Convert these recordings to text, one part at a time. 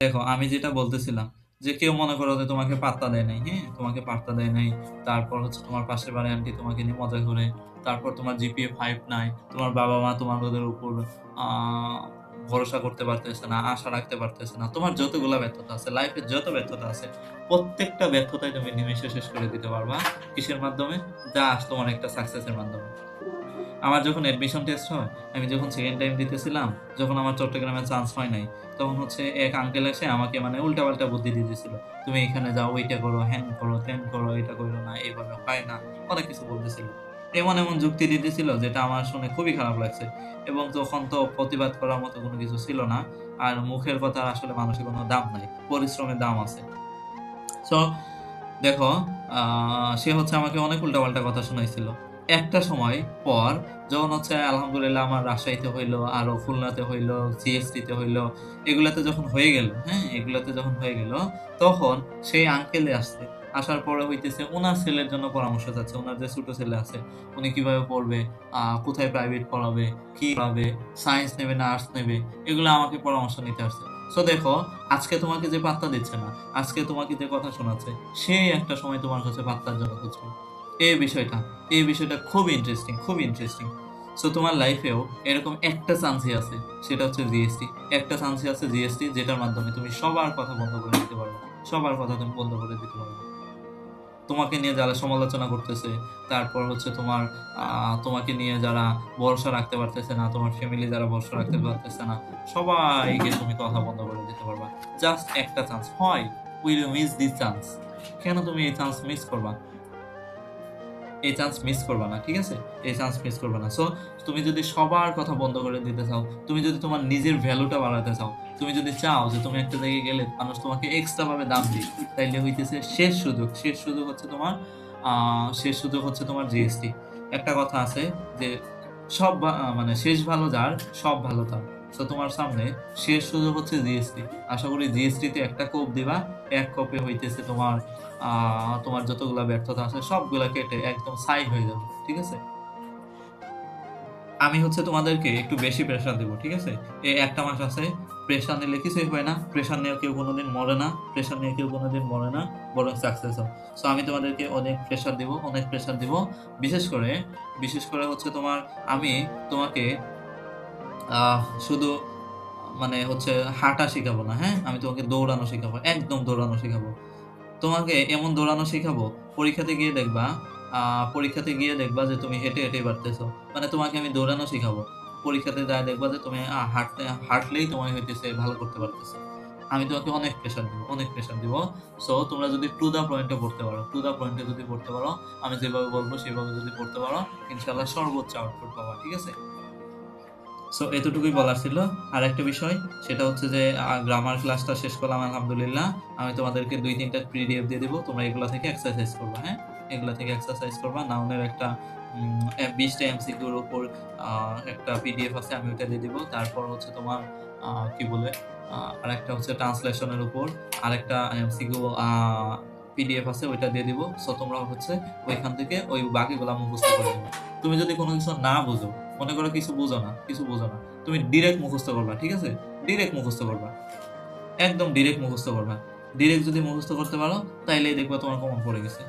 দেখো আমি যেটা বলতেছিলাম যে কেউ মনে করো যে তোমাকে পাত্তা দেয় নাই, হ্যাঁ? তোমাকে পাত্তা দেয় নাই। তারপর হচ্ছে তোমার পাশের বাড়ির আন্টি তোমাকে নিয়ে মজা করে। তারপর তোমার জিপিএ 5 নাই। তোমার বাবা-মা তোমাদের উপর আ ভরসা করতে পারতেছে না, আশা রাখতে পারতেছে না। তোমার যতগুলা ব্যর্থতা আছে, লাইফে যত ব্যর্থতা আছে, প্রত্যেকটা ব্যর্থতাই তুমি নিমেষে শেষ করে দিতে পারবা। কিসের মাধ্যমে? জাস্ট তোমার একটা সাকসেসের মাধ্যমে। আমার যখন অ্যাডমিশন টেস্ট হয়, আমি যখন সেকেন্ড টাইম দিতেছিলাম, যখন আমার চট্টগ্রামে চান্স হয় নাই, তখন হচ্ছে এক আঙ্কেল এসে আমাকে মানে উল্টাপাল্টা বুদ্ধি দিয়ে দিছিল। "তুমি এখানে যাও, ওইটা করো, হ্যান করো, ত্যান করো, এটা কইরো না, এভাবে হয় না।" অনেক কিছু বলতেছিল। এমন যুক্তি দিতেছিল যেটা আমার শুনে খুবই খারাপ লাগছে। এবং তখন তো প্রতিবাদ করার মতো কোনো কিছু ছিল না। আর মুখের কথার আসলে মানুষের কোনো দাম নাই। পরিশ্রমের দাম আছে। সো দেখো, আ সে হচ্ছে আমাকে অনেক উল্টাপাল্টা কথা শুনাইছিল। একটা সময় পর যখন হচ্ছে আলহামদুলিল্লাহ আমার রাজশাহীতে হইলো, আরো খুলনাতে হইলো, সিএসটিতে হইলো, এগুলাতে যখন হয়ে গেল, হ্যাঁ? এগুলাতে যখন হয়ে গেল, তখন সেই আঙ্কেলে আসছে। আসার পরে হইতেছে উনার ছেলের জন্য পরামর্শ চাচ্ছে। উনার যে ছোট ছেলে আছে, উনি কিভাবে পড়বে, কোথায় প্রাইভেট পড়াবে, কি পড়াবে, সায়েন্স নেবে না আর্টস নেবে, এগুলা আমাকে পরামর্শ নিতে আসছে। সো দেখো, আজকে তোমাকে যে পাত্তা দিচ্ছে না, আজকে তোমাকে যে কথা শোনাচ্ছে, সেই একটা সময় তোমার কাছে পাত্তার জন্য খুঁজবে। এই বিষয়টা, এই বিষয়টা খুবই ইন্টারেস্টিং, খুবই ইন্টারেস্টিং। সো তোমার লাইফেও এরকম একটা চান্সই আছে, সেটা হচ্ছে জিএসটি। একটা চান্সই আছে জিএসটি, যেটার মাধ্যমে তুমি সবার কথা বন্ধ করে দিতে পারবে। সবার কথা তুমি বন্ধ করে দিতে পারবে। তোমাকে নিয়ে যারা সমালোচনা করতেছে, তারপর হচ্ছে তোমাকে নিয়ে যারা ভরসা রাখতে পারতেছে না, তোমার ফ্যামিলি যারা ভরসা রাখতে পারতেছে না, সবাইকে তুমি কথা বন্ধ করে দিতে পারবা। জাস্ট একটা চান্স। হয় will you miss this chance? কেন তুমি এই চান্স মিস করবা? এই চান্স মিস করবা না, ঠিক আছে? এই চান্স মিস করবা না। সো তুমি যদি সবার কথা বন্ধ করে দিতে চাও, তুমি যদি তোমার নিজের ভ্যালুটা বাড়াতে চাও, তুমি যদি চাও যে তুমি একটা জায়গায় গেলে মানুষ তোমাকে এক্সট্রা ভাবে দাম দিক, তাইলে হইতেছে শেষ সুযোগ। শেষ সুযোগ হচ্ছে তোমার জিএসটি। একটা কথা আছে যে মানে শেষ ভালো যার, সব ভালো তার। সো তোমার সামনে শেষ সুযোগ হচ্ছে জিএসটি। আশা করি জিএসটি তে একটা কোপ দিবা, এক কোপে হইতেছে তোমার যতগুলা ব্যর্থতা আছে সবগুলা কেটে একদম ছাই হয়ে যাবে। ঠিক আছে? আমি হচ্ছে তোমাদেরকে একটু বেশি প্রেশার দেব, ঠিক আছে? এই একটা মাস আছে, প্রেশার নিলে কিছুই হয় না। প্রেশার নিয়ে কেউ কোনোদিন মরে না। প্রেশার নিয়ে কেউ কোনোদিন মরে না, বরং সাকসেস হয়। সো আমি তোমাদেরকে অনেক প্রেশার দিব, অনেক প্রেশার দিব। বিশেষ করে বিশেষ করে হচ্ছে আমি তোমাকে শুধু মানে হচ্ছে হাঁটা শিখাবো না, হ্যাঁ? আমি তোমাকে দৌড়ানো শিখাবো, একদম দৌড়ানো শিখাবো। তোমাকে এমন দৌড়ানো শিখাবো, পরীক্ষাতে গিয়ে দেখবা যে তুমি হেঁটে হেঁটেই পারতেছো। মানে তোমাকে আমি দৌড়ানো শিখাবো। পরীক্ষাতে যায়া দেখবা যে তুমি হাঁটলেই তোমার হইতেছে ভালো করতে পারতেছো। আমি তোমাকে অনেক প্রেশার দিব, অনেক প্রেশার দিব। সো তোমরা যদি টু দ্য পয়েন্টে পড়তে পারো, টু দ্য পয়েন্টে যদি পড়তে পারো, আমি যেভাবে বলবো সেভাবে যদি পড়তে পারো, ইনশাআল্লাহ সর্বোচ্চ আউটপুট পাবা। ঠিক আছে? সো এতটুকুই বলার ছিল। আরেকটা বিষয়, সেটা হচ্ছে যে গ্রামার ক্লাসটা শেষ করলাম আলহামদুলিল্লাহ। আমি তোমাদেরকে ২-৩ টা পিডিএফ দিয়ে দিব। তোমরা এগুলা থেকে এক্সারসাইজ করবা, হ্যাঁ? এগুলা থেকে এক্সারসাইজ করবা। নাউনের একটা ২০ টা এমসিকিউর উপর আ একটা পিডিএফ আছে, আমি ওইটা দিয়ে দিব। তারপর হচ্ছে তোমার কি বলে আরেকটা হচ্ছে ট্রান্সলেশনের উপর আরেকটা এমসিকিউ পিডিএফ আছে, ওইটা দিয়ে দিব। সো তোমরা হচ্ছে ওইখান থেকে ওই বাকিগুলা মুখস্থ করে নিবা। তুমি যদি কোনো কিছু না বুঝো, মনে করো কিছু বুঝো না, তুমি ডিরেক্ট মুখস্থ করবা, ঠিক আছে? ডিরেক্ট মুখস্থ করবা, একদম ডিরেক্ট মুখস্থ করবা। ডিরেক্ট যদি মুখস্থ করতে পারো, তাইলেই দেখবা তোমার কমন পড়ে গেছে।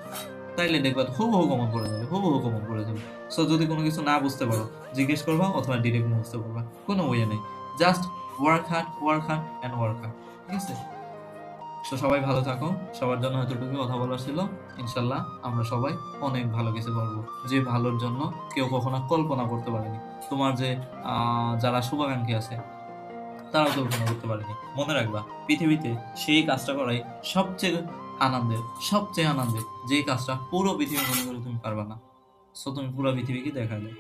তাইলে দেখবা হুবহু কমন পড়ে যাবে, হুবহু কমন পড়ে যাবে। সো যদি কোনো কিছু না বুঝতে পারো, জিজ্ঞেস করবা অথবা ডিরেক্ট মুখস্থ করবা। কোনো ওয়ে নেই। Just work hard, work hard and work hard. ঠিক আছে? সো সবাই ভালো থাকো। সবার জন্য এতটুকু কথা বলার ছিল। ইনশাআল্লাহ আমরা সবাই অনেক ভালো কিছু করব। যে ভালোর জন্য কেউ কখনো কল্পনা করতে পারেনি। তোমার যে যারা শুভাকাঙ্ক্ষী আছে, তারাও কল্পনা করতে পারেনি। মনে রাখবা, পৃথিবীতে সেই কাজটা করাই সবচেয়ে সবচেয়ে আনন্দের, যেই কাজটা পুরো পৃথিবী মনে করে তুমি পারবা না। সো তুমি পুরো পৃথিবীকে দেখায় দাও।